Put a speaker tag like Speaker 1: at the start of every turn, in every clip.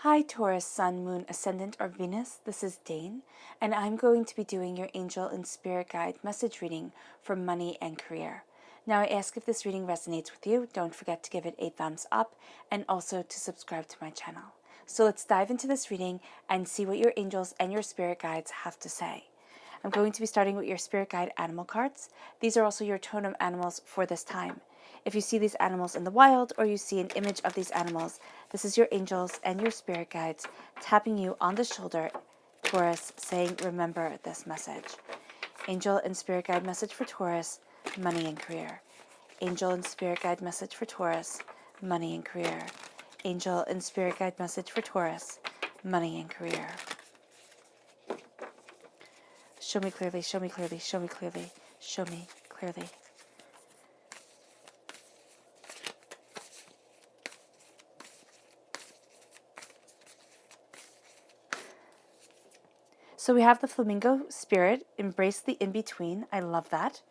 Speaker 1: Hi Taurus, Sun, Moon, Ascendant, or Venus. This is Dane, and I'm going to be doing your angel and spirit guide message reading for money and career. Now, I ask if this reading resonates with you. Don't forget to give it a thumbs up and also to subscribe to my channel. So let's dive into this reading and see what your angels and your spirit guides have to say. I'm going to be starting with your spirit guide animal cards. These are also your totem animals for this time. If you see these animals in the wild or you see an image of these animals, this is your angels and your spirit guides tapping you on the shoulder, Taurus, saying, remember this message. Angel and spirit guide message for Taurus, money and career. Angel and spirit guide message for Taurus, money and career. Angel and spirit guide message for Taurus, money and career. Show me clearly, show me clearly, show me clearly, show me clearly. So we have the flamingo spirit, embrace the in-between. I love that.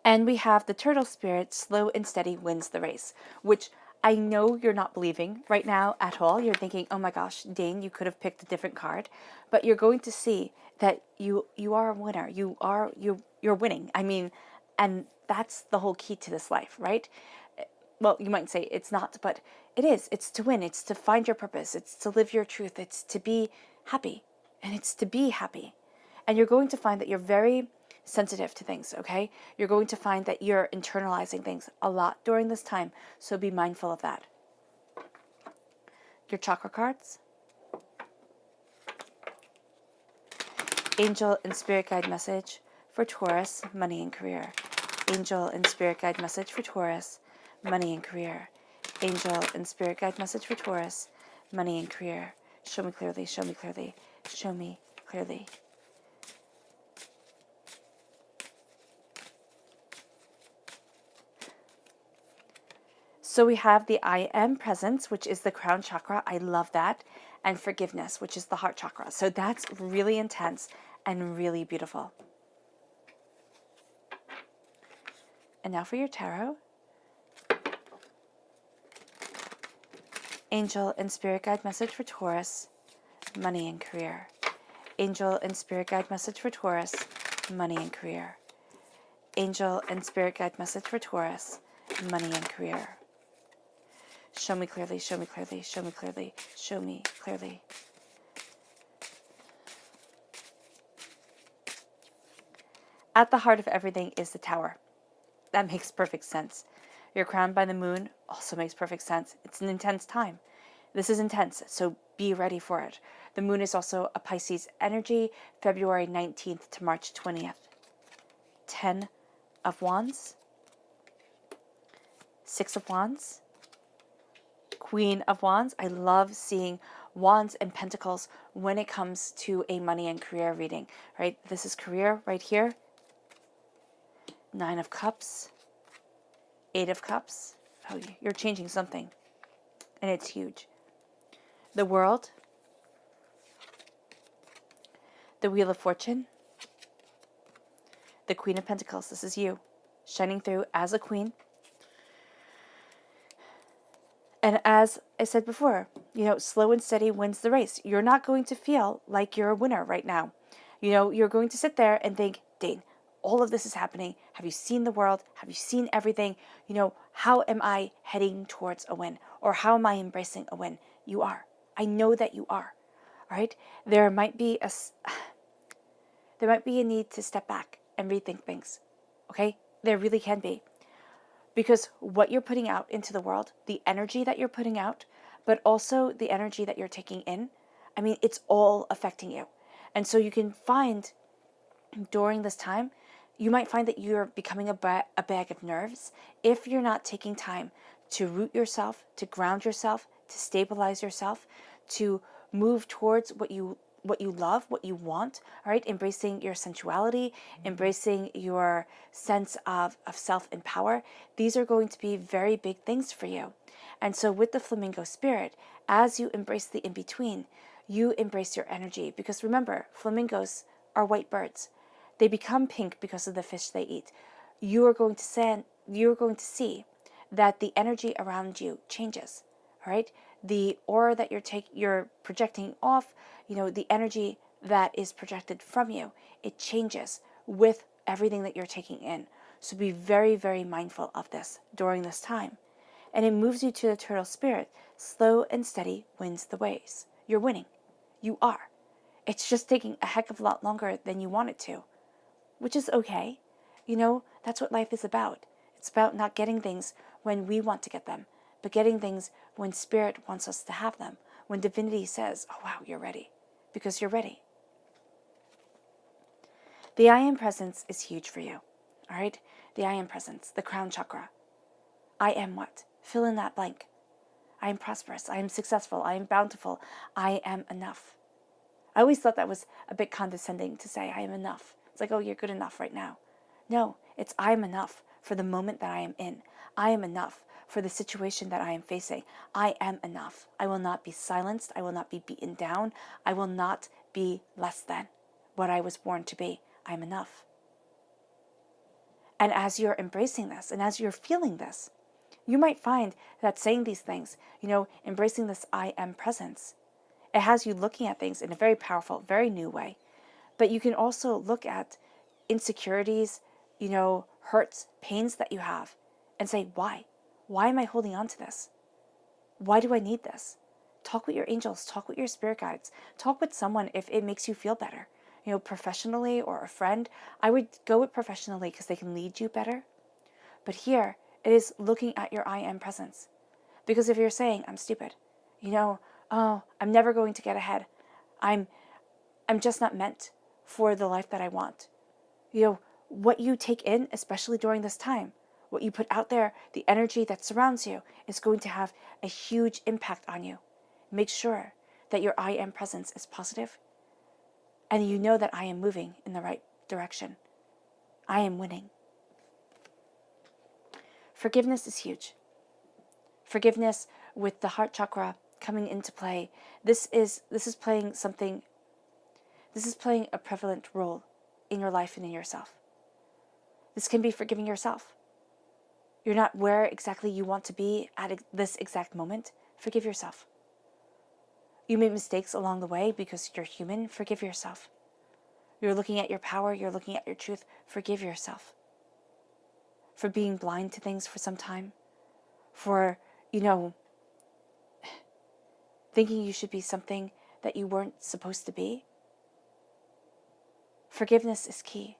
Speaker 1: And we have the turtle spirit, slow and steady wins the race, which I know you're not believing right now at all. You're thinking, oh my gosh, Dane, you could have picked a different card. But you're going to see that you are a winner. You're winning. I mean, and that's the whole key to this life, right? Well, you might say it's not, but it is. It's to win. It's to find your purpose. It's to live your truth. It's to be happy. And it's to be happy. And you're going to find that you're very sensitive to things, okay? You're going to find that you're internalizing things a lot during this time, so be mindful of that. Your chakra cards. Angel and spirit guide message for Taurus, money and career. Angel and spirit guide message for Taurus, money and career. Angel and spirit guide message for Taurus, money and career. Show me clearly, show me clearly, show me clearly. So we have the I am presence, which is the crown chakra. I love that. And forgiveness, which is the heart chakra. So that's really intense and really beautiful. And now for your tarot. Angel and spirit guide message for Taurus, money and career. Angel and spirit guide message for Taurus, money and career. Angel and spirit guide message for Taurus, money and career. Show me clearly, show me clearly, show me clearly, show me clearly. At the heart of everything is the tower. That makes perfect sense. You're crowned by the moon also makes perfect sense. It's an intense time. This is intense, so be ready for it. The moon is also a Pisces energy, February 19th to March 20th. 10 of Wands, 6 of Wands, Queen of Wands. I love seeing Wands and Pentacles when it comes to a money and career reading, right? This is career right here. 9 of Cups, 8 of Cups. Oh, you're changing something, and it's huge. The World, the Wheel of Fortune, the Queen of Pentacles. This is you, shining through as a queen. And as I said before, slow and steady wins the race. You're not going to feel like you're a winner right now. You're going to sit there and think, Dane, all of this is happening. Have you seen the world? Have you seen everything? How am I heading towards a win? Or how am I embracing a win? You are. I know that you are. All right? There might be a need to step back and rethink things. Okay? There really can be. Because what you're putting out into the world, the energy that you're putting out, but also the energy that you're taking in, I mean, it's all affecting you. And so you can find during this time, you might find that you're becoming a bag of nerves if you're not taking time to root yourself, to ground yourself, to stabilize yourself, to move towards what you love, what you want, all right? Embracing your sensuality, embracing your sense of self and power. These are going to be very big things for you. And so with the flamingo spirit, as you embrace the in-between, you embrace your energy. Because remember, flamingos are white birds. They become pink because of the fish they eat. You're going to see that the energy around you changes, all right? The aura that you're projecting off, the energy that is projected from you, it changes with everything that you're taking in. So be very, very mindful of this during this time. And it moves you to the turtle spirit. Slow and steady wins the ways. You're winning. You are. It's just taking a heck of a lot longer than you want it to, which is okay. That's what life is about. It's about not getting things when we want to get them, but getting things when Spirit wants us to have them, when Divinity says, oh wow, you're ready, because you're ready. The I Am Presence is huge for you, all right? The I Am Presence, the crown chakra. I am what? Fill in that blank. I am prosperous. I am successful. I am bountiful. I am enough. I always thought that was a bit condescending to say I am enough. It's like, oh, you're good enough right now. No, it's I am enough for the moment that I am in. I am enough for the situation that I am facing. I am enough. I will not be silenced. I will not be beaten down. I will not be less than what I was born to be. I am enough. And as you're embracing this and as you're feeling this, you might find that saying these things, embracing this I am presence, it has you looking at things in a very powerful, very new way. But you can also look at insecurities, hurts, pains that you have and say, why? Why am I holding on to this? Why do I need this? Talk with your angels, talk with your spirit guides, talk with someone if it makes you feel better. Professionally or a friend, I would go with professionally because they can lead you better. But here, it is looking at your I am presence. Because if you're saying, I'm stupid, oh, I'm never going to get ahead. I'm just not meant for the life that I want. What you take in, especially during this time, what you put out there, the energy that surrounds you is going to have a huge impact on you. Make sure that your I am presence is positive and you know that I am moving in the right direction. I am winning. Forgiveness is huge. Forgiveness with the heart chakra coming into play. This is playing a prevalent role in your life and in yourself. This can be forgiving yourself. You're not where exactly you want to be at this exact moment. Forgive yourself. You made mistakes along the way because you're human. Forgive yourself. You're looking at your power. You're looking at your truth. Forgive yourself. For being blind to things for some time. For, thinking you should be something that you weren't supposed to be. Forgiveness is key.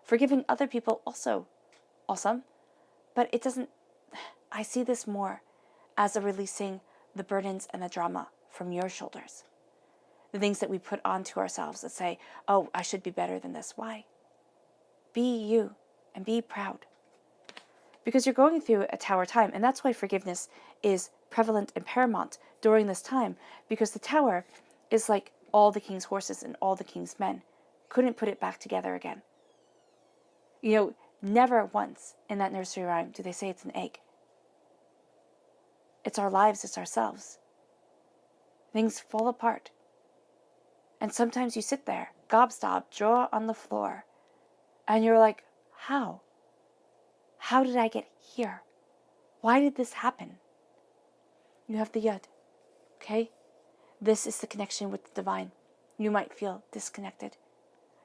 Speaker 1: Forgiving other people also awesome, but I see this more as a releasing the burdens and the drama from your shoulders. The things that we put onto ourselves that say, oh, I should be better than this. Why? Be you and be proud. Because you're going through a tower time, and that's why forgiveness is prevalent and paramount during this time, because the tower is like all the king's horses and all the king's men couldn't put it back together again. Never once in that nursery rhyme do they say it's an egg. It's our lives, it's ourselves. Things fall apart. And sometimes you sit there, gobstopped, jaw on the floor, and you're like, how? How did I get here? Why did this happen? You have the yud, okay? This is the connection with the divine. You might feel disconnected.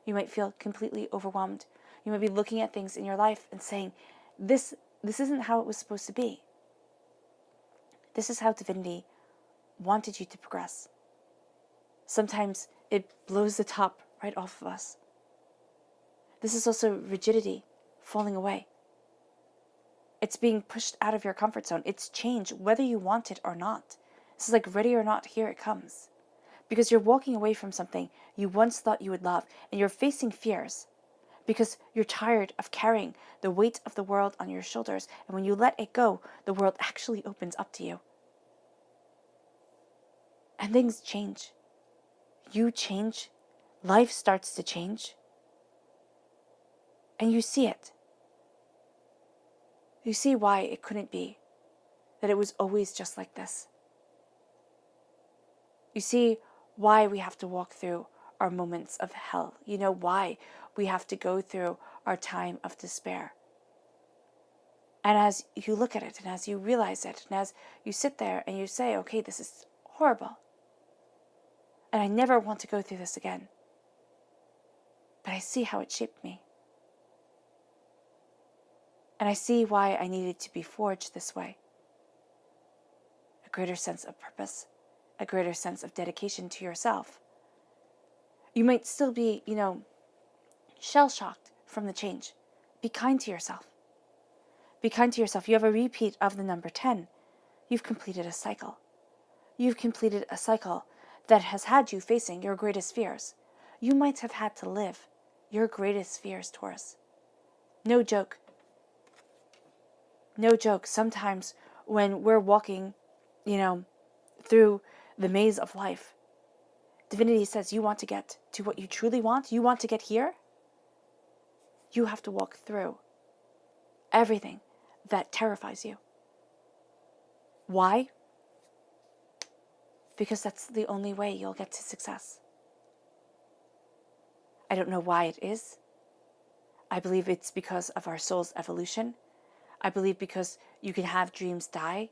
Speaker 1: You might feel completely overwhelmed. You might be looking at things in your life and saying, this isn't how it was supposed to be. This is how divinity wanted you to progress. Sometimes it blows the top right off of us. This is also rigidity falling away. It's being pushed out of your comfort zone. It's change, whether you want it or not. This is like ready or not, here it comes. Because you're walking away from something you once thought you would love, and you're facing fears because you're tired of carrying the weight of the world on your shoulders. And when you let it go, the world actually opens up to you. And things change. You change. Life starts to change. And you see it. You see why it couldn't be. That it was always just like this. You see why we have to walk through our moments of hell. You know why we have to go through our time of despair. And as you look at it and as you realize it and as you sit there and you say, okay, this is horrible. And I never want to go through this again. But I see how it shaped me. And I see why I needed to be forged this way. A greater sense of purpose, a greater sense of dedication to yourself. You might still be, shell-shocked from the change. Be kind to yourself. Be kind to yourself. You have a repeat of the number 10. You've completed a cycle. You've completed a cycle that has had you facing your greatest fears. You might have had to live your greatest fears, Taurus. No joke. No joke. Sometimes when we're walking, through the maze of life, divinity says you want to get to what you truly want. You want to get here. You have to walk through everything that terrifies you. Why? Because that's the only way you'll get to success. I don't know why it is. I believe it's because of our soul's evolution. I believe because you can have dreams die,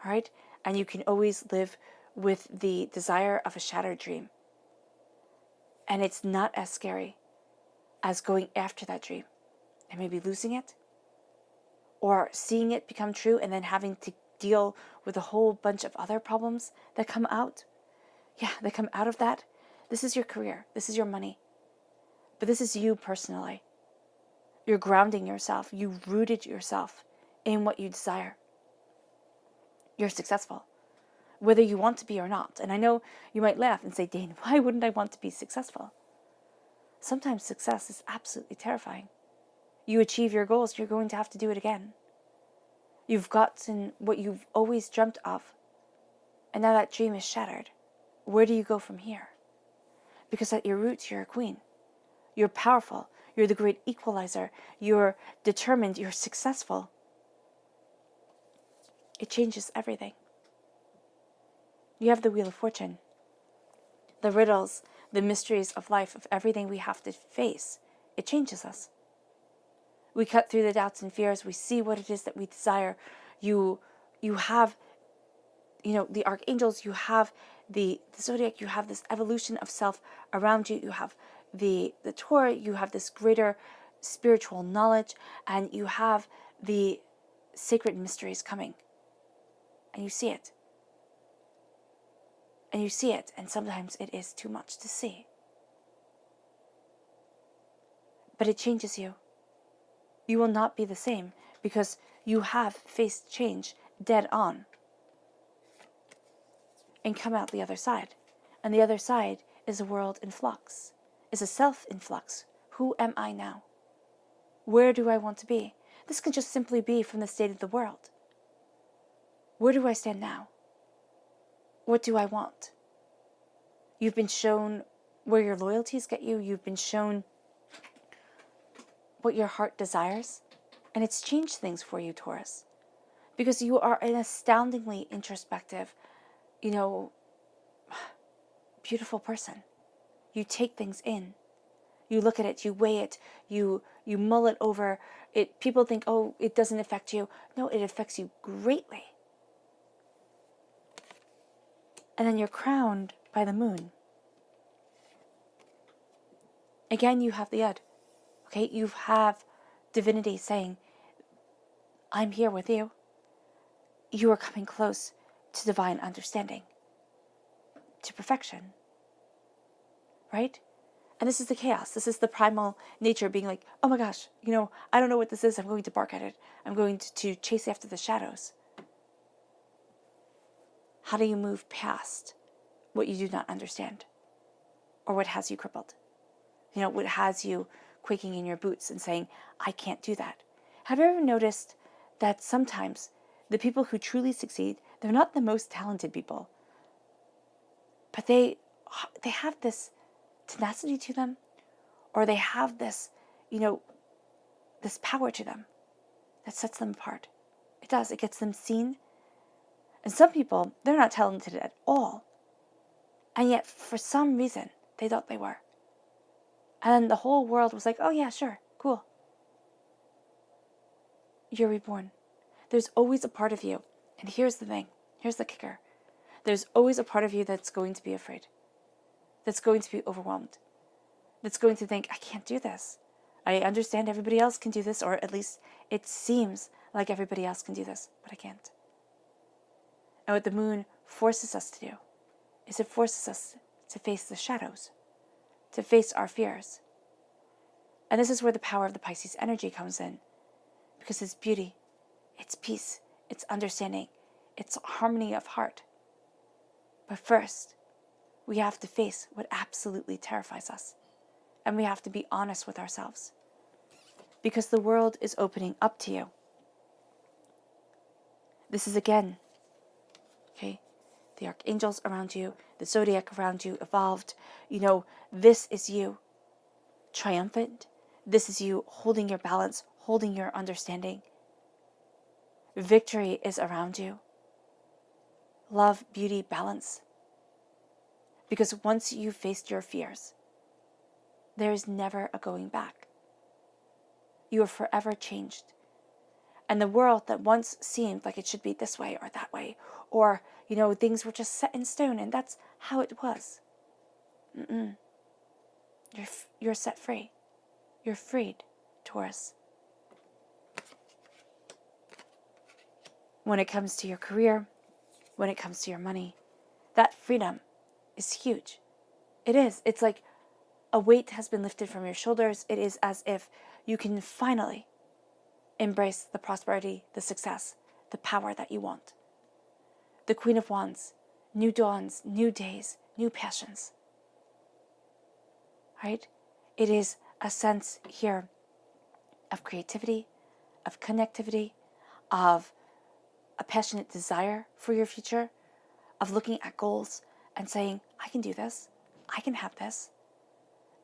Speaker 1: right? And you can always live with the desire of a shattered dream. And it's not as scary as going after that dream and maybe losing it, or seeing it become true and then having to deal with a whole bunch of other problems that come out. Yeah, that come out of that. This is your career. This is your money. But this is you personally. You're grounding yourself. You rooted yourself in what you desire. You're successful, whether you want to be or not. And I know you might laugh and say, Dane, why wouldn't I want to be successful? Sometimes success is absolutely terrifying. You achieve your goals, you're going to have to do it again. You've gotten what you've always dreamt of, and now that dream is shattered. Where do you go from here? Because at your roots, you're a queen. You're powerful. You're the great equalizer. You're determined. You're successful. It changes everything. You have the Wheel of Fortune. The riddles, the mysteries of life, of everything we have to face. It changes us. We cut through the doubts and fears. We see what it is that we desire. You have, the archangels. You have the zodiac. You have this evolution of self around you. You have the Torah. You have this greater spiritual knowledge, and you have the sacred mysteries coming. And you see it. And you see it, and sometimes it is too much to see. But it changes you. You will not be the same because you have faced change dead on and come out the other side. And the other side is a world in flux, is a self in flux. Who am I now? Where do I want to be? This could just simply be from the state of the world. Where do I stand now? What do I want? You've been shown where your loyalties get you. You've been shown what your heart desires. And it's changed things for you, Taurus. Because you are an astoundingly introspective, beautiful person. You take things in. You look at it, you weigh it, you mull it over. People think, oh, it doesn't affect you. No, it affects you greatly. And then you're crowned by the moon. Again, you have the Ud. Okay, you have divinity saying, I'm here with you. You are coming close to divine understanding, to perfection. Right? And this is the chaos. This is the primal nature being like, oh my gosh, I don't know what this is. I'm going to bark at it. I'm going to chase after the shadows. How do you move past what you do not understand? Or what has you crippled? What has you quaking in your boots and saying, I can't do that? Have you ever noticed that sometimes the people who truly succeed, they're not the most talented people, but they have this tenacity to them, or they have this, this power to them that sets them apart. It does. It gets them seen. And some people, they're not talented at all. And yet, for some reason, they thought they were. And then the whole world was like, oh yeah, sure, cool. you're reborn. There's always a part of you. And here's the thing. Here's the kicker. There's always a part of you that's going to be afraid. That's going to be overwhelmed. That's going to think, I can't do this. I understand everybody else can do this, or at least it seems like everybody else can do this, but I can't. And what the moon forces us to do is it forces us to face the shadows, to face our fears. And this is where the power of the Pisces energy comes in, because it's beauty, it's peace, it's understanding, it's harmony of heart. But first, we have to face what absolutely terrifies us. And we have to be honest with ourselves. Because the world is opening up to you. This is again, okay, the archangels around you, the zodiac around you evolved. This is you triumphant. This is you holding your balance, holding your understanding. Victory is around you. Love, beauty, balance. Because once you've faced your fears, there is never a going back. You are forever changed. And the world that once seemed like it should be this way or that way, or, things were just set in stone and that's how it was. You're set free. You're freed, Taurus. When it comes to your career, when it comes to your money, that freedom is huge. It is. It's like a weight has been lifted from your shoulders. It is as if you can finally embrace the prosperity, the success, the power that you want. The Queen of Wands, new dawns, new days, new passions. Right? It is a sense here of creativity, of connectivity, of a passionate desire for your future, of looking at goals and saying, I can do this, I can have this.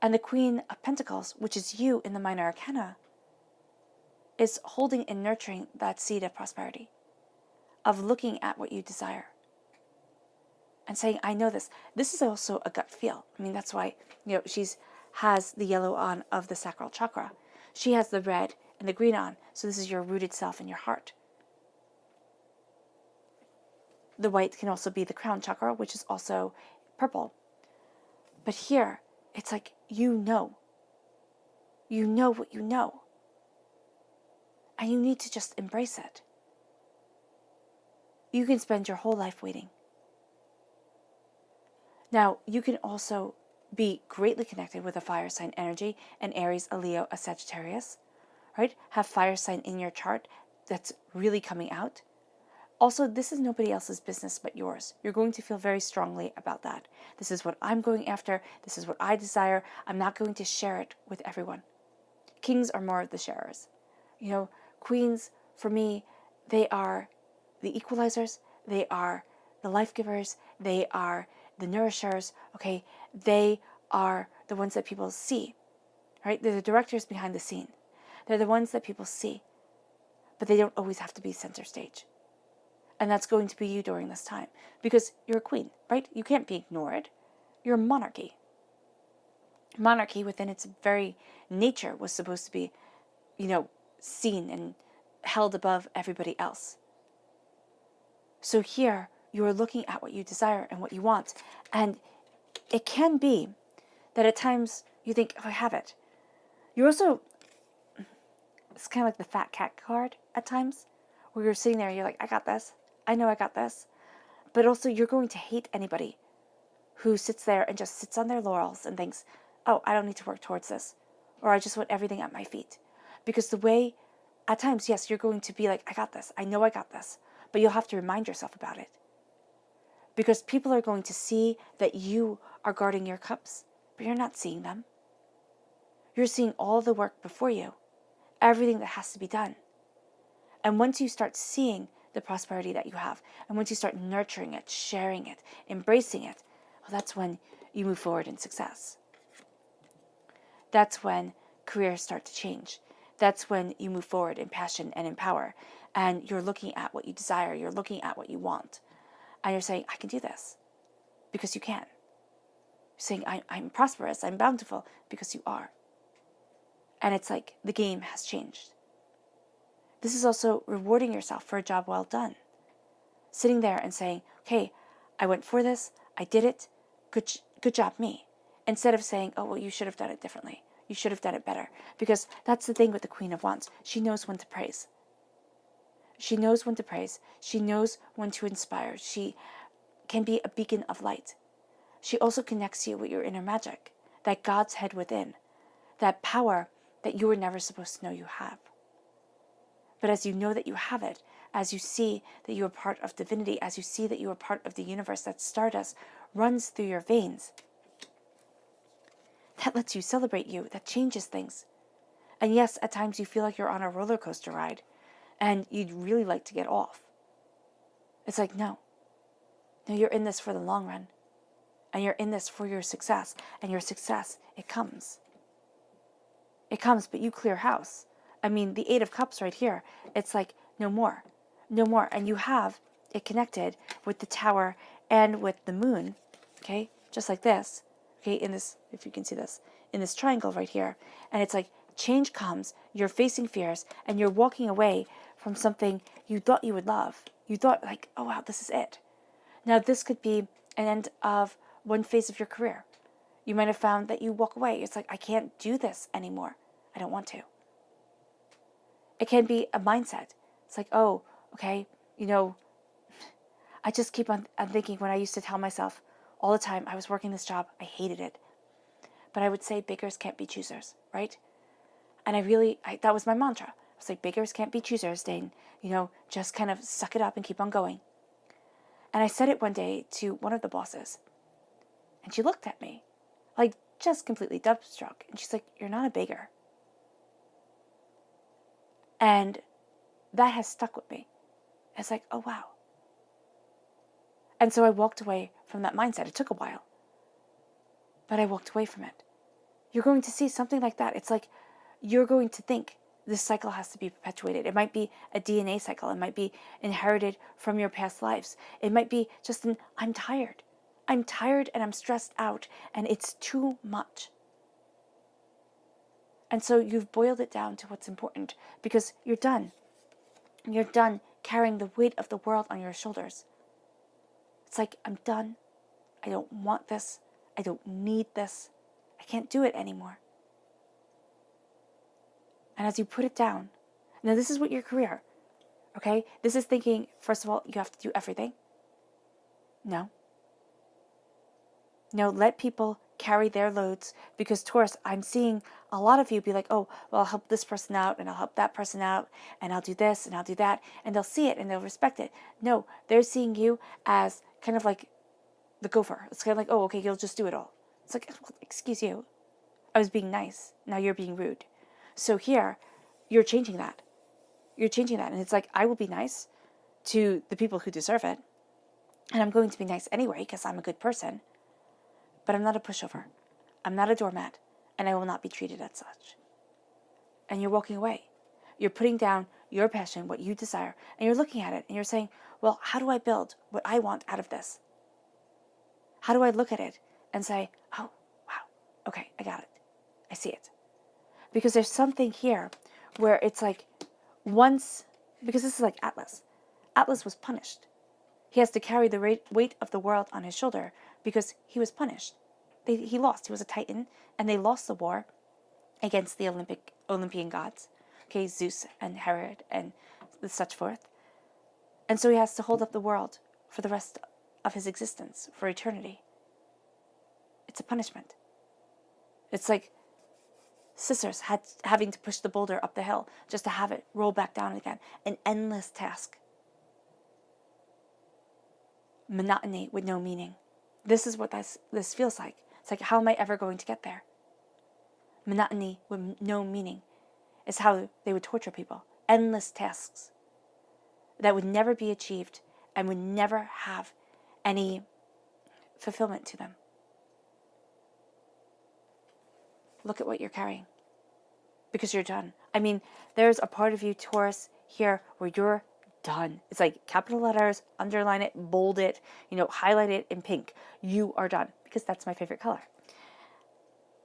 Speaker 1: And the Queen of Pentacles, which is you in the minor arcana, is holding and nurturing that seed of prosperity, of looking at what you desire and saying, I know this. This is also a gut feel. That's why, she's has the yellow on of the sacral chakra. She has the red and the green on. So this is your rooted self in your heart. The white can also be the crown chakra, which is also purple. But here, it's like you know. You know what you know. And you need to just embrace it. You can spend your whole life waiting. Now, you can also be greatly connected with a fire sign energy, an Aries, a Leo, a Sagittarius, right? Have fire sign in your chart that's really coming out. Also, this is nobody else's business but yours. You're going to feel very strongly about that. This is what I'm going after. This is what I desire. I'm not going to share it with everyone. Kings are more of the sharers. Queens, for me, they are the equalizers. They are the life givers. They are the nourishers. Okay, they are the ones that people see, right? They're the directors behind the scene. They're the ones that people see, but they don't always have to be center stage. And that's going to be you during this time because you're a queen, right? You can't be ignored. You're a monarchy. Monarchy within its very nature was supposed to be, seen and held above everybody else. So here you are looking at what you desire and what you want. And it can be that at times you think, oh, I have it. You're also, it's kind of like the fat cat card at times where you're sitting there and you're like, I got this. I know I got this. But also you're going to hate anybody who sits there and just sits on their laurels and thinks, oh, I don't need to work towards this. Or I just want everything at my feet. Because the way, at times, yes, you're going to be like, I got this. I know I got this. But you'll have to remind yourself about it. Because people are going to see that you are guarding your cups, but you're not seeing them. You're seeing all the work before you, everything that has to be done. And once you start seeing the prosperity that you have, and once you start nurturing it, sharing it, embracing it, well, that's when you move forward in success. That's when careers start to change. That's when you move forward in passion and in power. And you're looking at what you desire. You're looking at what you want. And you're saying, I can do this. Because you can. You're saying, I'm prosperous. I'm bountiful. Because you are. And it's like the game has changed. This is also rewarding yourself for a job well done. Sitting there and saying, okay, I went for this, I did it, good job me. Instead of saying, oh, well, you should have done it differently. You should have done it better. Because that's the thing with the Queen of Wands. She knows when to praise. She knows when to praise. She knows when to inspire. She can be a beacon of light. She also connects you with your inner magic, that God's head within, that power that you were never supposed to know you have. But as you know that you have it, as you see that you are part of divinity, as you see that you are part of the universe, that stardust runs through your veins, that lets you celebrate you, that changes things. And yes, at times you feel like you're on a roller coaster ride and you'd really like to get off. It's like, no, you're in this for the long run. And you're in this for your success. And your success, it comes. It comes, but you clear house. I mean, the Eight of Cups right here, it's like, no more. No more. And you have it connected with the Tower and with the Moon, okay? Just like this, okay? In this, if you can see this, in this triangle right here. And it's like, change comes, you're facing fears, and you're walking away from something you thought you would love. You thought like, oh wow, this is it. Now this could be an end of one phase of your career. You might have found that you walk away. It's like, I can't do this anymore. I don't want to. It can be a mindset. It's like, oh, okay, I just keep on thinking when I used to tell myself all the time I was working this job, I hated it. But I would say beggars can't be choosers, right? And that was my mantra. I was like, beggars can't be choosers, Dane. Just kind of suck it up and keep on going. And I said it one day to one of the bosses. And she looked at me, like just completely dumbstruck. And she's like, you're not a beggar. And that has stuck with me. It's like, oh, wow. And so I walked away from that mindset. It took a while. But I walked away from it. You're going to see something like that. It's like you're going to think this cycle has to be perpetuated. It might be a DNA cycle. It might be inherited from your past lives. It might be just I'm tired. I'm tired and I'm stressed out and it's too much. And so you've boiled it down to what's important because you're done. You're done carrying the weight of the world on your shoulders. It's like, I'm done. I don't want this. I don't need this. I can't do it anymore. And as you put it down, now this is what your career, okay? This is thinking, first of all, you have to do everything. No, let people carry their loads because Taurus, I'm seeing a lot of you be like, oh, well, I'll help this person out and I'll help that person out and I'll do this and I'll do that. And they'll see it and they'll respect it. No, they're seeing you as kind of like the gopher. It's kind of like, oh, okay, you'll just do it all. It's like, excuse you. I was being nice. Now you're being rude. So here, you're changing that. You're changing that. And it's like, I will be nice to the people who deserve it. And I'm going to be nice anyway because I'm a good person. But I'm not a pushover. I'm not a doormat. And I will not be treated as such. And you're walking away. You're putting down your passion, what you desire. And you're looking at it and you're saying, well, how do I build what I want out of this? How do I look at it and say, oh, wow, okay, I got it. I see it. Because there's something here where it's like because this is like Atlas. Atlas was punished. He has to carry the weight of the world on his shoulder because he was punished. He lost. He was a Titan, and they lost the war against the Olympian gods, okay, Zeus and Herod and such forth. And so he has to hold up the world for the rest of his existence, for eternity. It's a punishment. It's like Sisyphus having to push the boulder up the hill just to have it roll back down again. An endless task. Monotony with no meaning. This is what this feels like. It's like, how am I ever going to get there? Monotony with no meaning is how they would torture people. Endless tasks that would never be achieved and would never have any fulfillment to them. Look at what you're carrying because you're done. I mean, there's a part of you, Taurus, here where you're done. It's like capital letters, underline it, bold it, highlight it in pink. You are done because that's my favorite color.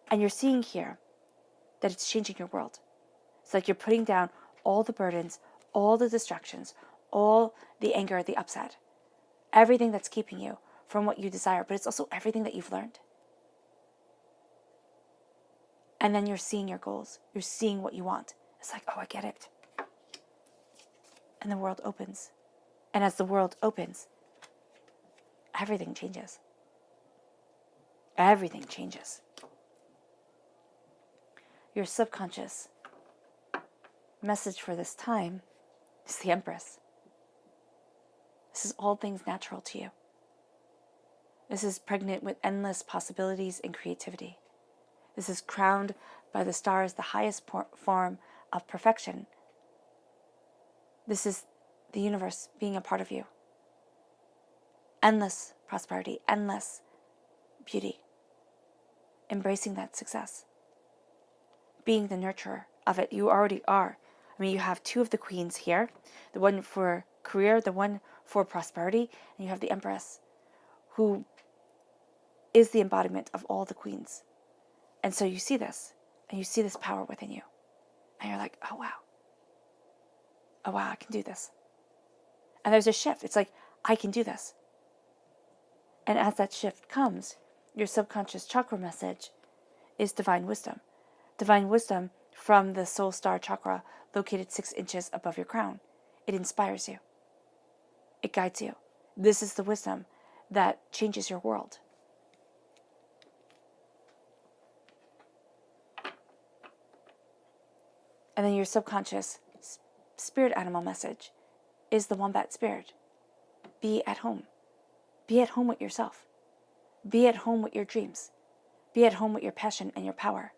Speaker 1: And you're seeing here that it's changing your world. It's like you're putting down all the burdens, all the distractions, all the anger, the upset, everything that's keeping you from what you desire, but it's also everything that you've learned. And then you're seeing your goals. You're seeing what you want. It's like, oh, I get it. And the world opens. And as the world opens, everything changes. Everything changes. Your subconscious message for this time is the Empress. This is all things natural to you. This is pregnant with endless possibilities and creativity. This is crowned by the stars, the highest form of perfection. This is the universe being a part of you. Endless prosperity, endless beauty. Embracing that success. Being the nurturer of it. You already are. I mean, you have two of the queens here. The one for career, the one for prosperity. And you have the Empress, who is the embodiment of all the queens. And so you see this. And you see this power within you. And you're like, oh, wow. Oh, wow, I can do this. And there's a shift. It's like, I can do this. And as that shift comes, your subconscious chakra message is divine wisdom. Divine wisdom from the soul star chakra located 6 inches above your crown. It inspires you. It guides you. This is the wisdom that changes your world. And then your subconscious spirit animal message is the wombat spirit. Be at home. Be at home with yourself. Be at home with your dreams. Be at home with your passion and your power.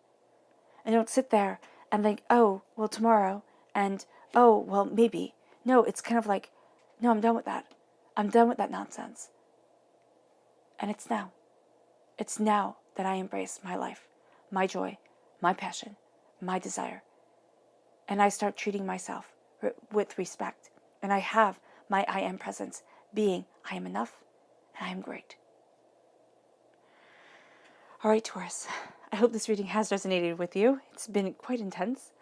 Speaker 1: And don't sit there and think, oh, well, tomorrow, and oh, well, maybe. No, it's kind of like, no, I'm done with that. I'm done with that nonsense. And it's now. It's now that I embrace my life, my joy, my passion, my desire. And I start treating myself with respect. And I have my I am presence being I am enough and I am great. All right, Taurus, I hope this reading has resonated with you. It's been quite intense.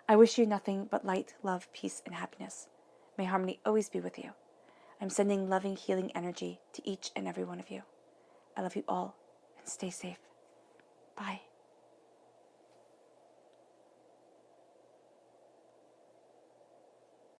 Speaker 1: I wish you nothing but light, love, peace, and happiness. May harmony always be with you. I'm sending loving, healing energy to each and every one of you. I love you all, and stay safe. Bye.